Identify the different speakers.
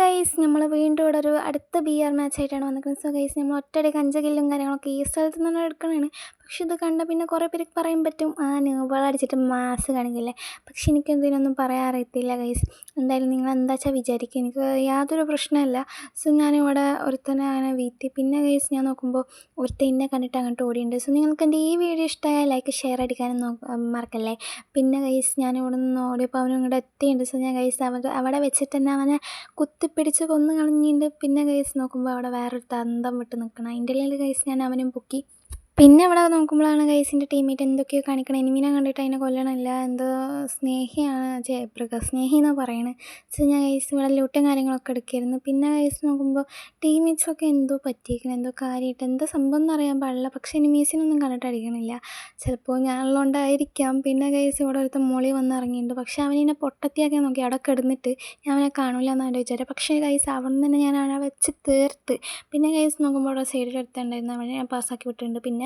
Speaker 1: Guys നമ്മൾ വീണ്ടും ഇവിടെ ഒരു അടുത്ത BR മാച്ചായിട്ടാണ് വന്നിരിക്കുന്നത്. സോ ഗൈസ് നമ്മൾ ഒറ്റയടിക്ക് 5 കില്ലും കാര്യങ്ങളൊക്കെ ഈ സ്ഥലത്ത് നിന്ന് എടുക്കണതാണ്. പക്ഷെ ഇത് കണ്ട പിന്നെ കുറേ പേർക്ക് പറയാൻ പറ്റും ന്യൂബളടിച്ചിട്ട് മാസ് കാണിക്കില്ലേ. പക്ഷെ എനിക്കെന്തിനൊന്നും പറയാൻ അറിയത്തില്ല ഗൈസ്. എന്തായാലും നിങ്ങൾ എന്താ വെച്ചാൽ വിചാരിക്കുക, എനിക്ക് യാതൊരു പ്രശ്നമല്ല. സോ ഞാനിവിടെ ഒരുത്തനെ അങ്ങനെ വീഴ്ത്തി. പിന്നെ ഗൈസ് ഞാൻ നോക്കുമ്പോൾ ഒരുത്തൻ എന്നെ കണ്ടിട്ട് അങ്ങോട്ട് ഓടിയുണ്ട്. സോ നിങ്ങൾക്ക് എൻ്റെ ഈ വീഡിയോ ഇഷ്ടമായാൽ ലൈക്ക് ഷെയർ അടിക്കാനും മറക്കല്ലേ. പിന്നെ ഗൈസ് ഞാനിവിടെ നിന്ന് ഓടിയപ്പോൾ അവനും ഇങ്ങോട്ട് എത്തിയിട്ടുണ്ട്. സോ ഞാൻ ഗൈസ് അവിടെ വെച്ചിട്ട് തന്നെ അവനെ കുത്തിപ്പിടിച്ച് കൊന്നു കളഞ്ഞിട്ടുണ്ട്. പിന്നെ ഗൈസ് നോക്കുമ്പോൾ അവിടെ വേറൊരു തന്തം വിട്ട് നിൽക്കണം. അതിൻ്റെ ഇടയിൽ ഗൈസ് ഞാൻ അവനും പൊക്കി. പിന്നെ അവിടെ നോക്കുമ്പോഴാണ് ഗൈസിൻ്റെ ടീമേറ്റ് എന്തൊക്കെയോ കാണിക്കണം. എനിമിനെ കണ്ടിട്ട് അതിനെ കൊല്ലണമില്ല, എന്തോ സ്നേഹിയാണ് സ്നേഹി എന്നാണ് പറയണത്. സോ ഞാൻ ഗൈസ് ഇവിടെ ലൂട്ടും കാര്യങ്ങളൊക്കെ എടുക്കായിരുന്നു. പിന്നെ ഗൈസ് നോക്കുമ്പോൾ ടീമേറ്റ്സൊക്കെ എന്തോ പറ്റിയിരിക്കണം, എന്തോ കാര്യമായിട്ട് എന്താ സംഭവം എന്ന് അറിയാൻ പാടില്ല. പക്ഷേ എനിമീസിനൊന്നും കണ്ടിട്ട് അടിക്കണില്ല, ചിലപ്പോൾ ഞാനുള്ളതുകൊണ്ടായിരിക്കാം. പിന്നെ ഗൈസ് ഇവിടെ ഒരുത്തൻ മോളി വന്ന് ഇറങ്ങിയിട്ടുണ്ട്. പക്ഷേ അവനെ പൊട്ടത്തിയാക്കാൻ നോക്കി അവിടെ കിടന്നിട്ട് ഞാൻ അവനെ കാണില്ല എന്നാണ് എൻ്റെ വിചാരം. പക്ഷേ ഗൈസ് അവിടെ നിന്ന് തന്നെ ഞാൻ അവനെ വെച്ച് തീർത്ത്. പിന്നെ ഗൈസ് നോക്കുമ്പോൾ അവിടെ സൈഡിൽ എടുത്തുണ്ടായിരുന്നു, അവനെ ഞാൻ പാസ്സാക്കി വിട്ടിട്ടുണ്ട്. പിന്നെ